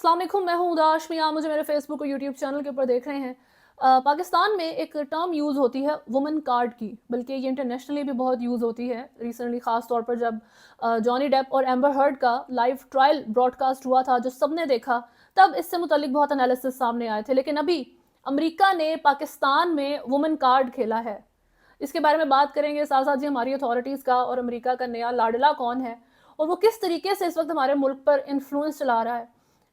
अस्सलाम वालेकुम, मैं हूँ उदाश मियाँ। मुझे मेरे फेसबुक और यूट्यूब चैनल के ऊपर देख रहे हैं। पाकिस्तान में एक टर्म यूज़ होती है वुमन कार्ड की, बल्कि ये इंटरनेशनली भी बहुत यूज़ होती है। रिसेंटली ख़ास तौर पर जब जॉनी डेप और एम्बर हर्ड का लाइव ट्रायल ब्रॉडकास्ट हुआ था, जो सबने देखा, तब इससे मुतल्लिक बहुत एनालिसिस सामने आए थे। लेकिन अभी अमेरिका ने पाकिस्तान में वुमन कार्ड खेला है। इसके बारे में बात करेंगे, साथ साथ जी हमारी अथॉरिटीज़ का और अमेरिका का नया लाडला कौन है और वो किस तरीके से इस वक्त हमारे मुल्क पर इन्फ्लुएंस चला रहा है,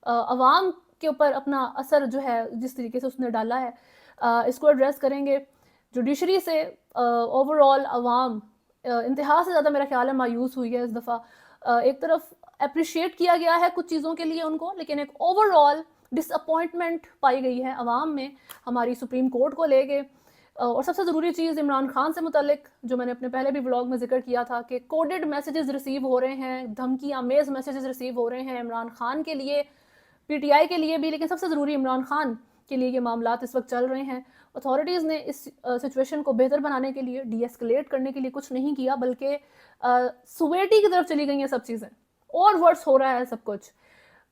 अवाम के ऊपर अपना असर जो है जिस तरीके से उसने डाला है, इसको एड्रेस करेंगे। जुडिशरी से ओवरऑल अवाम इंतहा से ज़्यादा मेरा ख्याल है मायूस हुई है इस दफ़ा। एक तरफ अप्रिशिएट किया गया है कुछ चीज़ों के लिए उनको, लेकिन एक ओवरऑल डिसअपॉइंटमेंट पाई गई है अवाम में हमारी सुप्रीम कोर्ट को लेके। और सबसे ज़रूरी चीज़ इमरान खान से मुतल्लिक, जो मैंने अपने पहले भी व्लॉग में जिक्र किया था कि कोडेड मैसेजेस रिसीव हो रहे हैं, धमकी आमेज़ मैसेजेस रिसीव हो रहे हैं इमरान खान के लिए, पीटीआई के लिए भी, लेकिन सबसे ज़रूरी इमरान खान के लिए ये मामलात इस वक्त चल रहे हैं। अथॉरिटीज़ ने इस सिचुएशन को बेहतर बनाने के लिए, डी एस्केलेट करने के लिए कुछ नहीं किया, बल्कि सुवेटी की तरफ चली गई हैं सब चीज़ें, और वर्स हो रहा है सब कुछ।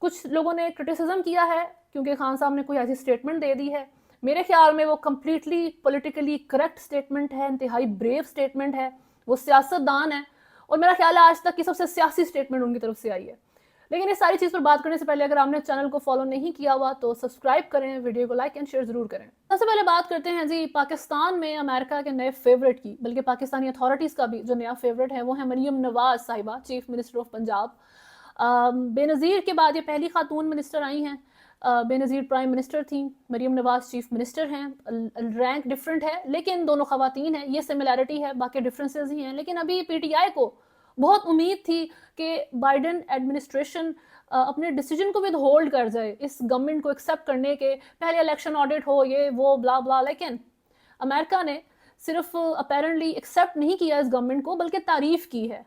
कुछ लोगों ने क्रिटिसिज्म किया है क्योंकि खान साहब ने कोई ऐसी स्टेटमेंट दे दी है। मेरे ख्याल में वो कम्प्लीटली पॉलिटिकली करेक्ट स्टेटमेंट है, इंतहाई ब्रेव स्टेटमेंट है, वो सियासतदान है और मेरा ख्याल है आज तक की सबसे सियासी स्टेटमेंट उनकी तरफ से आई है। लेकिन इस सारी चीज़ पर बात करने से पहले अगर आपने चैनल को फॉलो नहीं किया हुआ तो सब्सक्राइब करें, वीडियो को लाइक एंड शेयर ज़रूर करें। सबसे पहले बात करते हैं जी पाकिस्तान में अमेरिका के नए फेवरेट की, बल्कि पाकिस्तानी अथॉरिटीज़ का भी जो नया फेवरेट है वो है मरियम नवाज साहिबा, chief minister of Punjab. Benazir के बाद ये पहली खातून मिनिस्टर आई हैं। बेनज़ीर प्राइम मिनिस्टर थी, मरियम नवाज चीफ मिनिस्टर हैं। रैंक डिफरेंट है लेकिन दोनों खवातीन हैं, ये सिमिलैरिटी है, बाकी डिफरेंसेस ही हैं। लेकिन अभी पीटीआई को बहुत उम्मीद थी कि बाइडन एडमिनिस्ट्रेशन अपने डिसीजन को विद होल्ड कर जाए, इस गवर्नमेंट को एक्सेप्ट करने के, पहले इलेक्शन ऑडिट हो, ये वो ब्ला ब्ला। लेकिन अमेरिका ने सिर्फ अपेरेंटली एक्सेप्ट नहीं किया इस गवर्नमेंट को, बल्कि तारीफ की है।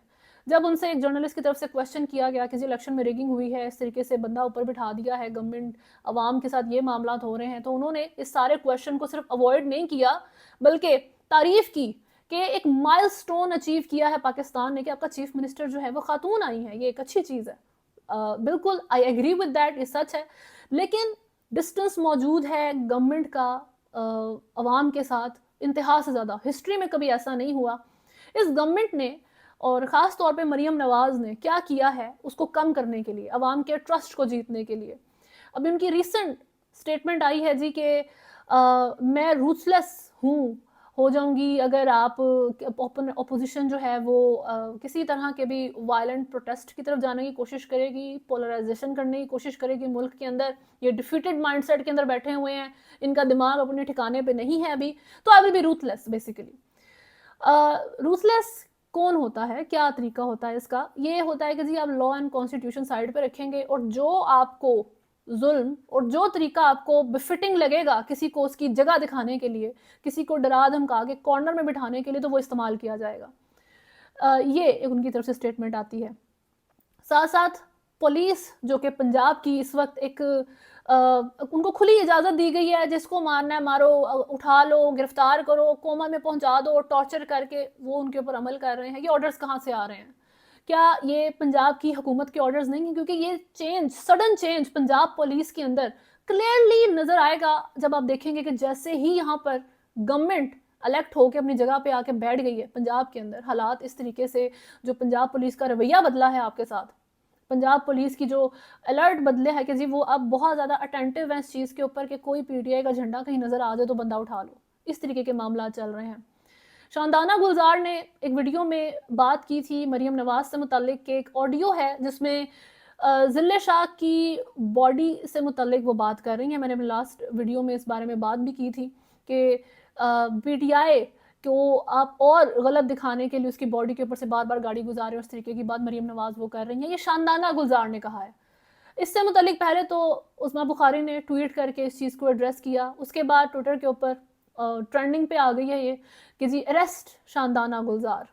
जब उनसे एक जर्नलिस्ट की तरफ से क्वेश्चन किया गया कि जी इलेक्शन में रिगिंग हुई है, इस तरीके से बंदा ऊपर बिठा दिया है गवर्नमेंट, अवाम के साथ ये मामला हो रहे हैं, तो उन्होंने इस सारे क्वेश्चन को सिर्फ अवॉइड नहीं किया, बल्कि तारीफ की कि एक माइलस्टोन अचीव किया है पाकिस्तान ने कि आपका चीफ मिनिस्टर जो है वो खातून आई है, ये एक अच्छी चीज़ है। बिल्कुल आई एग्री विद दैट, ये सच है। लेकिन डिस्टेंस मौजूद है गवर्नमेंट का अवाम के साथ इंतहा से ज़्यादा, हिस्ट्री में कभी ऐसा नहीं हुआ। इस गवर्नमेंट ने और ख़ास तौर पे मरियम नवाज़ ने क्या किया है उसको कम करने के लिए, अवाम के ट्रस्ट को जीतने के लिए। अभी उनकी रिसेंट स्टेटमेंट आई है जी कि मैं रूथलेस हूँ, हो जाऊंगी अगर आप अपोजिशन जो है वो किसी तरह के भी वायलेंट प्रोटेस्ट की तरफ जाने की कोशिश करेगी, पोलराइजेशन करने की कोशिश करेगी मुल्क के अंदर। ये डिफीटेड माइंडसेट के अंदर बैठे हुए हैं, इनका दिमाग अपने ठिकाने पे नहीं है अभी, तो I will be ruthless basically. Ruthless कौन होता है, क्या तरीका होता है इसका? ये होता है कि जी आप लॉ एंड कॉन्स्टिट्यूशन साइड पे रखेंगे और जो आपको जुल्म और जो तरीका आपको बिफिटिंग लगेगा किसी को उसकी जगह दिखाने के लिए, किसी को डरा धमका के कॉर्नर में बिठाने के लिए, तो वो इस्तेमाल किया जाएगा। ये उनकी तरफ से स्टेटमेंट आती है। साथ साथ पुलिस जो कि पंजाब की इस वक्त एक उनको खुली इजाज़त दी गई है, जिसको मारना है मारो, उठा लो, गिरफ्तार करो, कोमा में पहुंचा दो, टॉर्चर करके वो उनके ऊपर अमल कर रहे हैं। ये ऑर्डर्स कहाँ से आ रहे हैं? क्या ये पंजाब की हुकूमत के ऑर्डर्स नहीं है? क्योंकि ये change, sudden change Punjab police के अंदर क्लियरली नज़र आएगा जब आप देखेंगे कि जैसे ही यहाँ पर गवर्नमेंट इलेक्ट होकर अपनी जगह पे आके बैठ गई है पंजाब के अंदर, हालात इस तरीके से, जो पंजाब पुलिस का रवैया बदला है आपके साथ, पंजाब पुलिस की जो अलर्ट बदले है कि जी वो अब बहुत ज़्यादा अटेंटिव है इस चीज़ के ऊपर कि कोई पीटीआई का झंडा कहीं नज़र आ जाए तो बंदा उठा लो, इस तरीके के मामला चल रहे हैं। शानदाना गुलजार ने एक वीडियो में बात की थी मरियम नवाज से मुतल्लिक के, एक ऑडियो है जिसमें जिले शाह की बॉडी से मुतल्लिक वो बात कर रही हैं। मैंने अपने लास्ट वीडियो में इस बारे में बात भी की थी कि पीटीआई को आप और गलत दिखाने के लिए उसकी बॉडी के ऊपर से बार बार गाड़ी गुजारे, उस तरीके की बात मरियम नवाज वो कर रही हैं। ये शानदाना गुलजार ने कहा है। इससे मुतल्लिक पहले तो उस्मा बुखारी ने ट्वीट करके इस चीज़ को एड्रेस किया, उसके बाद ट्विटर के ऊपर ट्रेंडिंग पे आ गई है ये कि जी अरेस्ट शानदाना गुलजार।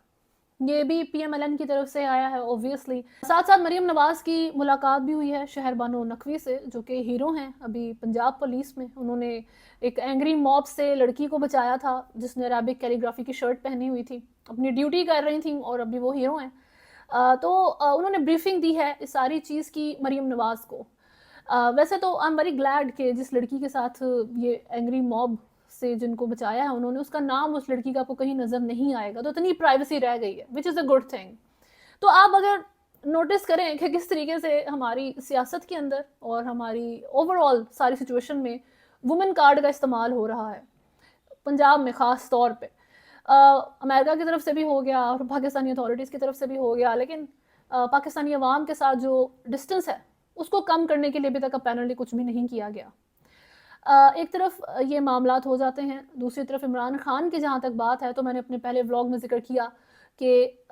ये भी पीएमएलएन की तरफ से आया है ऑब्वियसली। साथ साथ मरियम नवाज की मुलाकात भी हुई है शहर बानो नकवी से, जो कि हीरो हैं अभी पंजाब पुलिस में। उन्होंने एक एंग्री मॉब से लड़की को बचाया था जिसने अरेबिक कैलीग्राफी की शर्ट पहनी हुई थी, अपनी ड्यूटी कर रही थी, और अभी वो हीरो हैं। तो उन्होंने ब्रीफिंग दी है इस सारी चीज़ की मरियम नवाज को। वैसे तो आई एम वेरी ग्लैड कि जिस लड़की के साथ ये एंग्री मॉब से जिनको बचाया है उन्होंने, उसका नाम उस लड़की का आपको कहीं नज़र नहीं आएगा, तो इतनी प्राइवेसी रह गई है, which is a good thing. तो आप अगर नोटिस करें कि किस तरीके से हमारी सियासत के अंदर और हमारी ओवरऑल सारी सिचुएशन में वुमेन कार्ड का इस्तेमाल हो रहा है, पंजाब में ख़ास तौर पे अमेरिका की तरफ से भी हो गया और पाकिस्तानी अथॉरिटीज़ की तरफ से भी हो गया, लेकिन पाकिस्तानी अवाम के साथ जो डिस्टेंस है उसको कम करने के लिए अभी तक अपैरेंटली कुछ भी नहीं किया गया। एक तरफ ये मामलात हो जाते हैं, दूसरी तरफ इमरान खान की जहाँ तक बात है, तो मैंने अपने पहले व्लॉग में जिक्र किया कि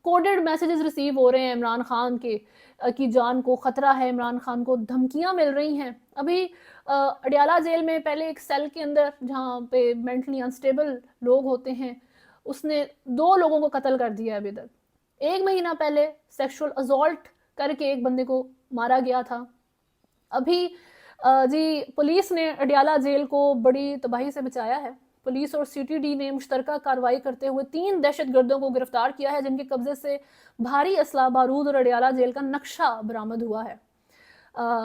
कोडेड मैसेजेस रिसीव हो रहे हैं इमरान खान के की जान को ख़तरा है, इमरान खान को धमकियाँ मिल रही हैं। अभी अडियाला जेल में पहले एक सेल के अंदर जहाँ पे मेंटली अनस्टेबल लोग होते हैं, उसने 2 लोगों को कत्ल कर दिया है अभी तक। 1 महीना पहले सेक्सुअल असॉल्ट करके एक बंदे को मारा गया था। अभी जी पुलिस ने अडियाला जेल को बड़ी तबाही से बचाया है। पुलिस और सीटीडी ने मुश्तरका कार्रवाई करते हुए 3 दहशतगर्दों को गिरफ्तार किया है, जिनके कब्जे से भारी असला बारूद और अडियाला जेल का नक्शा बरामद हुआ है।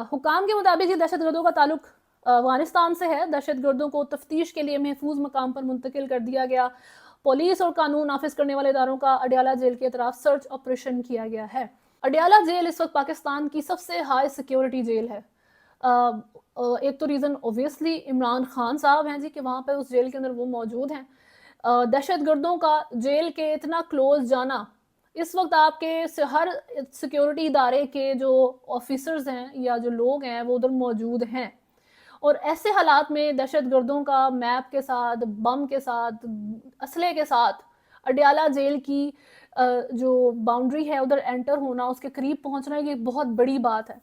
हुकाम के मुताबिक ये दहशतगर्दों का ताल्लुक अफगानिस्तान से है। दहशतगर्दों को तफ्तीश के लिए महफूज मकाम पर मुंतकिल कर दिया गया। पुलिस और कानून नाफिज करने वाले इदारों का अडियाला जेल की तरफ सर्च ऑपरेशन किया गया है। अडियाला जेल इस वक्त पाकिस्तान की सबसे हाई सिक्योरिटी जेल है। एक तो रीज़न ओबियसली इमरान खान साहब हैं जी कि वहाँ पे उस जेल के अंदर वो मौजूद हैं। दहशतगर्दों का जेल के इतना क्लोज जाना, इस वक्त आपके हर सिक्योरिटी इदारे के जो ऑफिसर्स हैं या जो लोग हैं वो उधर मौजूद हैं, और ऐसे हालात में दहशतगर्दों का मैप के साथ, बम के साथ, असले के साथ अडियाला जेल की जो बाउंड्री है उधर एंटर होना, उसके करीब पहुंचना, ये बहुत बड़ी बात है।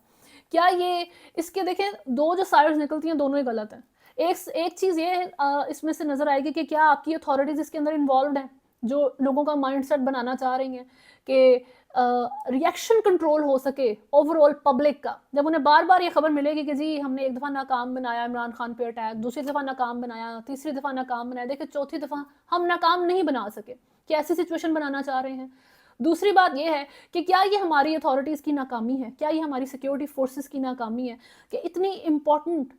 क्या ये इसके देखें, 2 जो साइड्स निकलती हैं दोनों ही गलत हैं। एक चीज़ ये इसमें से नज़र आएगी कि क्या आपकी अथॉरिटीज़ इसके अंदर इन्वॉल्व हैं, जो लोगों का माइंडसेट बनाना चाह रही हैं कि रिएक्शन कंट्रोल हो सके ओवरऑल पब्लिक का। जब उन्हें बार बार ये खबर मिलेगी कि जी हमने एक दफ़ा नाकाम बनाया इमरान खान पे अटैक, दूसरी दफ़ा नाकाम बनाया, तीसरी दफ़ा नाकाम बनाया, देखिए चौथी दफ़ा हम नाकाम नहीं बना सके, कि ऐसी सिचुएशन बनाना चाह रहे हैं। दूसरी बात यह है कि क्या ये हमारी अथॉरिटीज़ की नाकामी है, क्या ये हमारी सिक्योरिटी फोर्सेस की नाकामी है कि इतनी इम्पॉर्टेंट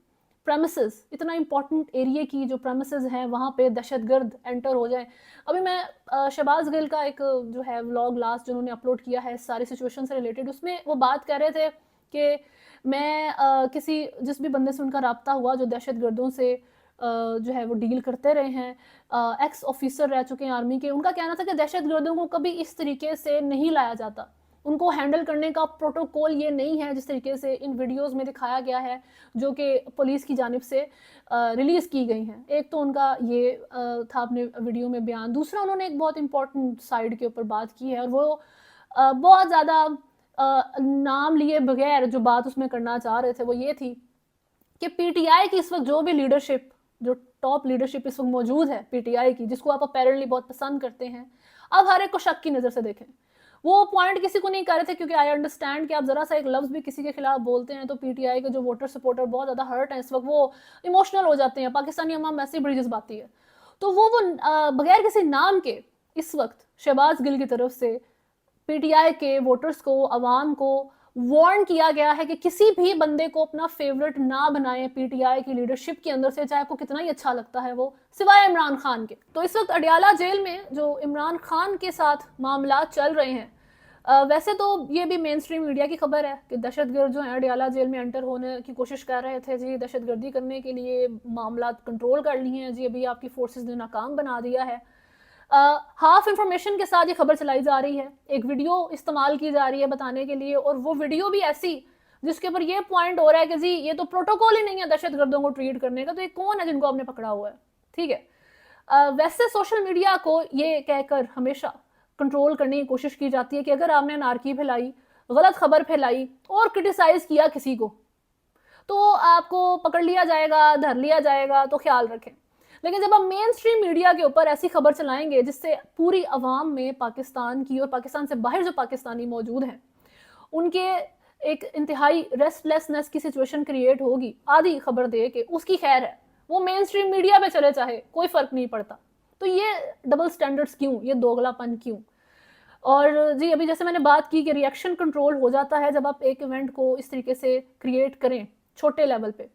प्रेमिसेस, इतना इम्पॉर्टेंट एरिया की जो प्रेमिसेस हैं वहाँ पे दहशतगर्द एंटर हो जाए। अभी मैं शहबाज गिल का एक जो है व्लॉग लास्ट जो उन्होंने अपलोड किया है सारी सिचुएशन से रिलेटेड, उसमें वो बात कर रहे थे कि मैं किसी जिस भी बंदे से उनका रब्ता हुआ जो दहशतगर्दों से जो है वो डील करते रहे हैं, एक्स ऑफिसर रह चुके हैं आर्मी के, उनका कहना था कि दहशतगर्दों को कभी इस तरीके से नहीं लाया जाता, उनको हैंडल करने का प्रोटोकॉल ये नहीं है जिस तरीके से इन वीडियोस में दिखाया गया है जो कि पुलिस की जानिब से रिलीज़ की गई हैं। एक तो उनका ये था अपने वीडियो में बयान, दूसरा उन्होंने एक बहुत इंपॉर्टेंट साइड के ऊपर बात की है, और वो बहुत ज़्यादा नाम लिए बगैर जो बात उसमें करना चाह रहे थे वो ये थी कि पीटीआई की इस वक्त जो भी लीडरशिप, जो टॉप लीडरशिप इस वक्त मौजूद है पीटीआई की, जिसको आप अपेरेंटली बहुत पसंद करते हैं, अब हर एक को शक की नज़र से देखें। वो पॉइंट किसी को नहीं कर रहे थे क्योंकि आई अंडरस्टैंड कि आप ज़रा सा एक लफ्ज़ भी किसी के खिलाफ बोलते हैं तो पीटीआई के जो वोटर सपोर्टर बहुत ज़्यादा हर्ट हैं इस वक्त, वो इमोशनल हो जाते हैं। पाकिस्तानी अवाम ऐसी बड़ी जज्बाती है, तो वो बगैर किसी नाम के इस वक्त शहबाज गिल की तरफ से पीटीआई के वोटर्स को, अवाम को वार्न किया गया है कि किसी भी बंदे को अपना फेवरेट ना बनाएं पीटीआई की लीडरशिप के अंदर से, चाहे आपको कितना ही अच्छा लगता है वो, सिवाय इमरान खान के। तो इस वक्त अडियाला जेल में जो इमरान खान के साथ मामला चल रहे हैं, वैसे तो ये भी मेन स्ट्रीम मीडिया की खबर है कि दहशतगर्द जो हैं अडियाला जेल में एंटर होने की कोशिश कर रहे थे जी, दहशतगर्दी करने के लिए मामला कंट्रोल कर लिए हैं जी, अभी आपकी फोर्सेस ने नाकाम बना दिया है। हाफ इंफॉर्मेशन के साथ ये खबर चलाई जा रही है, एक वीडियो इस्तेमाल की जा रही है बताने के लिए, और वो वीडियो भी ऐसी जिसके ऊपर ये पॉइंट हो रहा है कि जी ये तो प्रोटोकॉल ही नहीं है दहशतगर्दों को ट्रीट करने का, तो ये कौन है जिनको आपने पकड़ा हुआ है। ठीक है, वैसे सोशल मीडिया को ये कहकर हमेशा कंट्रोल करने की कोशिश की जाती है कि अगर आपने नारकी फैलाई, गलत खबर फैलाई और क्रिटिसाइज किया किसी को, तो आपको पकड़ लिया जाएगा, धर लिया जाएगा, तो ख्याल रखें। लेकिन जब आप मेन स्ट्रीम मीडिया के ऊपर ऐसी खबर चलाएंगे जिससे पूरी अवाम में पाकिस्तान की और पाकिस्तान से बाहर जो पाकिस्तानी मौजूद हैं उनके एक इंतहाई रेस्टलेसनेस की सिचुएशन क्रिएट होगी, आधी खबर दे के उसकी खैर है, वो मेन स्ट्रीम मीडिया पे चले चाहे कोई फर्क नहीं पड़ता। तो ये डबल स्टैंडर्ड्स क्यों, ये दोगलापन क्यों? और जी अभी जैसे मैंने बात की कि रिएक्शन कंट्रोल हो जाता है जब आप एक इवेंट को इस तरीके से क्रिएट करें छोटे लेवल पे।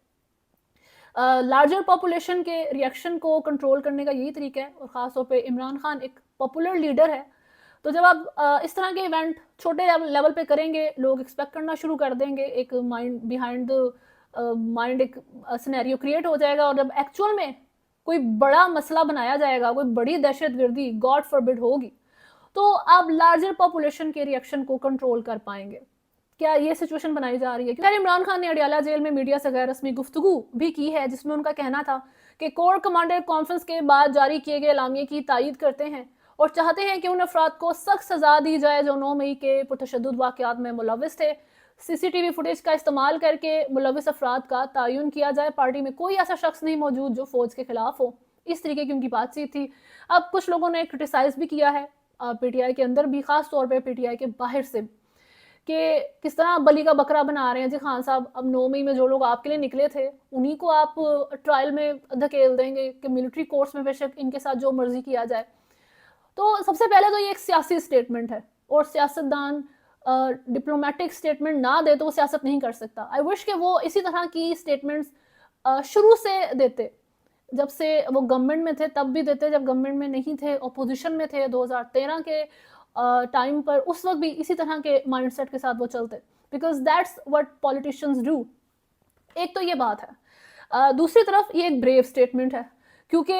लार्जर पॉपुलेशन के रिएक्शन को कंट्रोल करने का यही तरीका है, और ख़ास तौर पे इमरान खान एक पॉपुलर लीडर है, तो जब आप इस तरह के इवेंट छोटे लेवल पे करेंगे, लोग एक्सपेक्ट करना शुरू कर देंगे, एक माइंड बिहाइंड द माइंड एक सिनेरियो क्रिएट हो जाएगा, और जब एक्चुअल में कोई बड़ा मसला बनाया जाएगा, कोई बड़ी दहशतगर्दी गॉड फॉरबिड होगी, तो आप लार्जर पॉपुलेशन के रिएक्शन को कंट्रोल कर पाएंगे। क्या ये सिचुएशन बनाई जा रही है? खैर इमरान खान ने अडियाला जेल में मीडिया से गैर रस्मी गुफ्तगू भी की है, जिसमें उनका कहना था कि कोर कमांडर कॉन्फ्रेंस के बाद जारी किए गए एलामिये की तायीद करते हैं और चाहते हैं कि उन अफराद को सख्त सजा दी जाए जो 9 मई के पुरतशद्दुद वाक़यात में मुलव्विस थे। सीसीटीवी फुटेज का इस्तेमाल करके मुलव्विस अफराद का तयन किया जाए। पार्टी में कोई ऐसा शख्स नहीं मौजूद जो फौज के खिलाफ हो। इस तरीके की उनकी बातचीत थी। अब कुछ लोगों ने क्रिटिसाइज भी किया है पीटीआई के अंदर भी, खास तौर पे पीटीआई के बाहर से, कि किस तरह बलि का बकरा बना रहे हैं जी खान साहब। अब 9 मई में जो लोग आपके लिए निकले थे उन्हीं को आप ट्रायल में धकेल देंगे कि मिलिट्री कोर्ट्स में बेशक इनके साथ जो मर्जी किया जाए। तो सबसे पहले तो ये एक सियासी स्टेटमेंट है, और सियासतदान डिप्लोमेटिक स्टेटमेंट ना दे तो वो सियासत नहीं कर सकता। आई विश कि वो इसी तरह की स्टेटमेंट्स शुरू से देते, जब से वो गवर्नमेंट में थे तब भी देते, जब गवर्नमेंट में नहीं थे अपोजिशन में थे 2013 के टाइम पर, उस वक्त भी इसी तरह के माइंडसेट के साथ वो चलते, because that's what politicians do. एक तो ये बात है। दूसरी तरफ ये एक ब्रेव स्टेटमेंट है, क्योंकि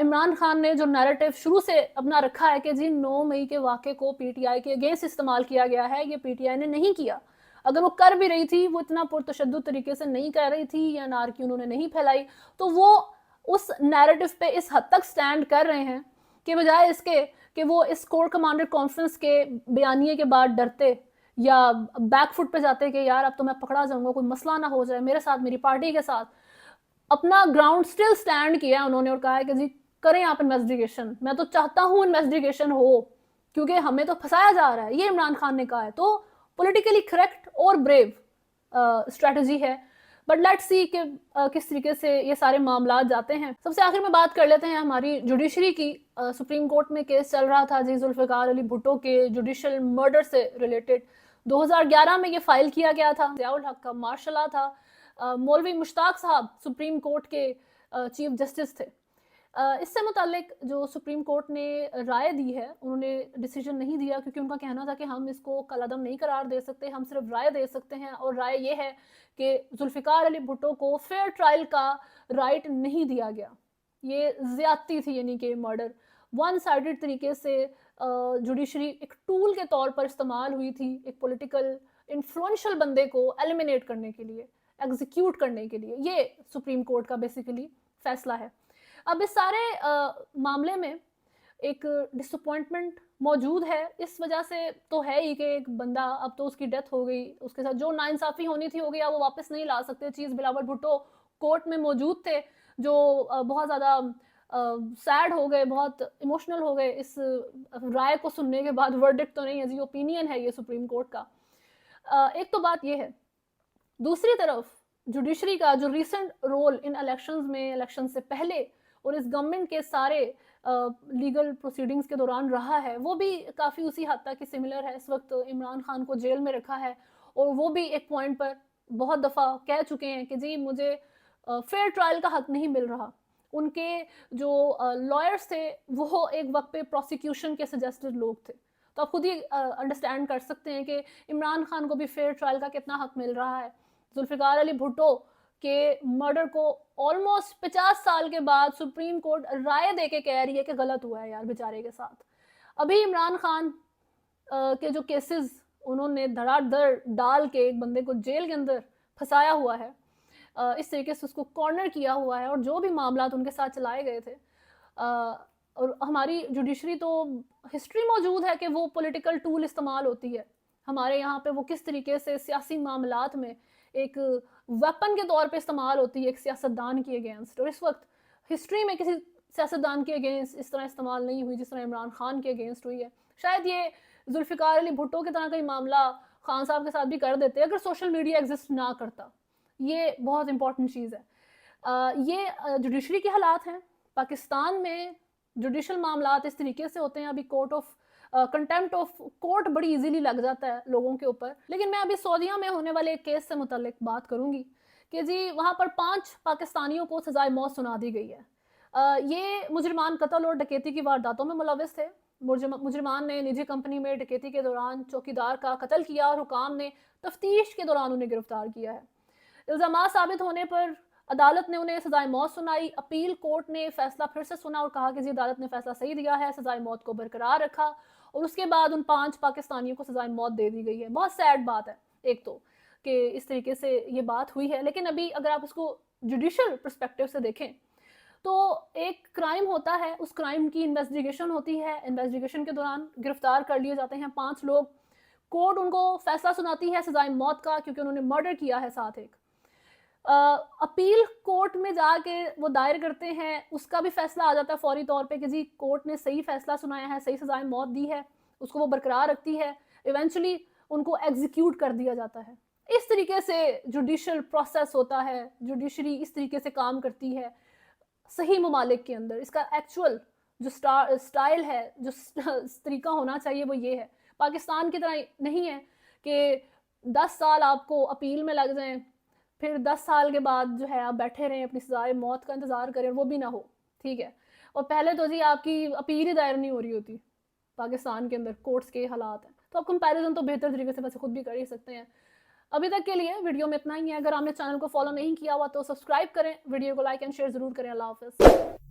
इमरान खान ने जो नैरेटिव शुरू से अपना रखा है कि जी 9 मई के वाक़े को पीटीआई के अगेंस्ट इस्तेमाल किया गया है, ये पीटीआई ने नहीं किया। अगर वो कर भी रही थी वो इतना पुरतशद्दुद तरीके से नहीं कर रही थी, या नारकी उन्होंने नहीं फैलाई, तो वो उस नैरेटिव पे इस हद तक स्टैंड कर रहे हैं कि बजाय इसके कि वो इस कोर कमांडर कॉन्फ्रेंस के बयानिए के बाद डरते या बैकफुट पे जाते कि यार अब तो मैं पकड़ा जाऊंगा, कोई मसला ना हो जाए मेरे साथ, मेरी पार्टी के साथ, अपना ग्राउंड स्टिल स्टैंड किया उन्होंने और कहा है कि जी करें आप इन्वेस्टिगेशन, मैं तो चाहता हूं इन्वेस्टिगेशन हो, क्योंकि हमें तो फंसाया जा रहा है, ये इमरान खान ने कहा है। तो पॉलिटिकली करेक्ट और ब्रेव स्ट्रेटजी है, बट लेट्स सी कि किस तरीके से ये सारे मामला जाते हैं। सबसे आखिर में बात कर लेते हैं हमारी जुडिशरी की। सुप्रीम कोर्ट में केस चल रहा था जी जुल्फिकार अली भुट्टो के जुडिशल मर्डर से रिलेटेड। 2011 में ये फाइल किया गया था। ज़ियाउल हक का मार्शला था। मौलवी मुश्ताक साहब सुप्रीम कोर्ट के चीफ जस्टिस थे। इससे मुतालिक जो सुप्रीम कोर्ट ने राय दी है, उन्होंने डिसीजन नहीं दिया, क्योंकि उनका कहना था कि हम इसको कलअदम नहीं करार दे सकते, हम सिर्फ राय दे सकते हैं। और राय ये है कि जुल्फिकार अली भुट्टो को फेयर ट्रायल का राइट नहीं दिया गया। ये ज्यादती थी, यानी कि मर्डर वन साइडेड तरीके से जुडिशरी एक टूल के तौर पर इस्तेमाल हुई थी, एक पॉलिटिकल इन्फ्लुएंशियल बंदे को एलिमिनेट करने के लिए, एग्जीक्यूट करने के लिए। ये सुप्रीम कोर्ट का बेसिकली फैसला है। अब इस सारे मामले में एक डिसअपॉइंटमेंट मौजूद है, इस वजह से तो है ही कि एक बंदा, अब तो उसकी डेथ हो गई, उसके साथ जो नाइंसाफ़ी होनी थी हो गई, अब वो वापस नहीं ला सकते। चीज़ बिलावल भुट्टो कोर्ट में मौजूद थे, जो बहुत ज़्यादा सैड हो गए, बहुत इमोशनल हो गए इस राय को सुनने के बाद। वर्डिक्ट तो नहीं है जी, ओपिनियन है ये सुप्रीम कोर्ट का। एक तो बात ये है। दूसरी तरफ जुडिशरी का जो रिसेंट रोल इन इलेक्शंस में, इलेक्शन से पहले और इस गवर्नमेंट के सारे लीगल प्रोसीडिंग्स के दौरान रहा है, वो भी काफ़ी उसी हद तक सिमिलर है। इस वक्त इमरान खान को जेल में रखा है, और वो भी एक पॉइंट पर बहुत दफ़ा कह चुके हैं कि जी मुझे फेयर ट्रायल का हक नहीं मिल रहा। उनके जो लॉयर्स थे वो एक वक्त पे प्रोसिक्यूशन के सजेस्टेड लोग थे। तो आप खुद ही अंडरस्टैंड कर सकते हैं कि इमरान खान को भी फेयर ट्रायल का कितना हक मिल रहा है। जुल्फिकार अली भुट्टो के मर्डर को ऑलमोस्ट 50 साल के बाद सुप्रीम कोर्ट राय दे के कह रही है कि गलत हुआ है यार बेचारे के साथ। अभी इमरान खान के जो केसेस उन्होंने धड़ाधड़ डाल के एक बंदे को जेल के अंदर फंसाया हुआ है, इस तरीके से उसको कॉर्नर किया हुआ है, और जो भी मामला उनके साथ चलाए गए थे, और हमारी जुडिशरी तो हिस्ट्री मौजूद है कि वो पॉलिटिकल टूल इस्तेमाल होती है। हमारे यहाँ पे वो किस तरीके से सियासी मामलात में एक वेपन के तौर पे इस्तेमाल होती है एक सियासतदान के अगेंस्ट, और इस वक्त हिस्ट्री में किसी सियासतदान के अगेंस्ट इस तरह इस्तेमाल नहीं हुई जिस तरह इमरान खान के अगेंस्ट हुई है। शायद ये जुल्फिकार अली भुट्टो की तरह का मामला खान साहब के साथ भी कर देते अगर सोशल मीडिया एग्जिस्ट ना करता। ये बहुत इंपॉर्टेंट चीज़ है। ये जुडिशरी के हालात हैं। पाकिस्तान में जुडिशल मामलात इस तरीके से होते हैं। अभी court of contempt of court बड़ी इजीली लग जाता है लोगों के ऊपर। लेकिन मैं अभी सऊदीया में होने वाले एक केस से मुतल्लिक बात करूंगी कि जी वहाँ पर 5 पाकिस्तानियों को सजाए मौत सुना दी गई है। ये मुजरिमान कत्ल और डकैती की वारदातों में मुलविस थे। मुजरिमान ने निजी कंपनी में डकैती के दौरान चौकीदार का कत्ल किया और हुकाम ने तफ्तीश के दौरान उन्हें गिरफ्तार किया है। इल्ज़ामात साबित होने पर अदालत ने उन्हें सजाए मौत सुनाई। अपील कोर्ट ने फैसला फिर से सुना और कहा कि जी अदालत ने फैसला सही दिया है, सजाए मौत को बरकरार रखा और उसके बाद उन 5 पाकिस्तानियों को सजाए मौत दे दी गई है। बहुत सैड बात है एक तो कि इस तरीके से ये बात हुई है। लेकिन अभी अगर आप इसको जुडिशल पर्सपेक्टिव से देखें तो एक क्राइम होता है, उस क्राइम की इन्वेस्टिगेशन होती है, इन्वेस्टिगेशन के दौरान गिरफ्तार कर लिए जाते हैं 5 लोग। कोर्ट उनको फैसला सुनाती है सजाए मौत का क्योंकि उन्होंने मर्डर किया है साथ एक। अपील कोर्ट में जाके वो दायर करते हैं, उसका भी फैसला आ जाता है फौरी तौर पे कि जी कोर्ट ने सही फैसला सुनाया है, सही सजाए मौत दी है, उसको वो बरकरार रखती है। इवेंचुअली उनको एग्जीक्यूट कर दिया जाता है। इस तरीके से जुडिशल प्रोसेस होता है, जुडिशरी इस तरीके से काम करती है सही ममालिक के अंदर। इसका एक्चुअल जो स्टाइल है, जो तरीका होना चाहिए वो ये है। पाकिस्तान की तरह नहीं है कि 10 साल आपको अपील में लग जाएं, फिर 10 साल के बाद जो है आप बैठे रहें अपनी सजाए मौत का इंतज़ार करें, वो भी ना हो। ठीक है, और पहले तो जी आपकी अपील ही दायर नहीं हो रही होती पाकिस्तान के अंदर, कोर्ट्स के हालात हैं। तो आप कंपैरिजन तो बेहतर तरीके से वैसे खुद भी कर ही सकते हैं। अभी तक के लिए वीडियो में इतना ही है। अगर आपने चैनल को फॉलो नहीं किया हुआ तो सब्सक्राइब करें, वीडियो को लाइक एंड शेयर ज़रूर करें। अल्लाह हाफ़िज़।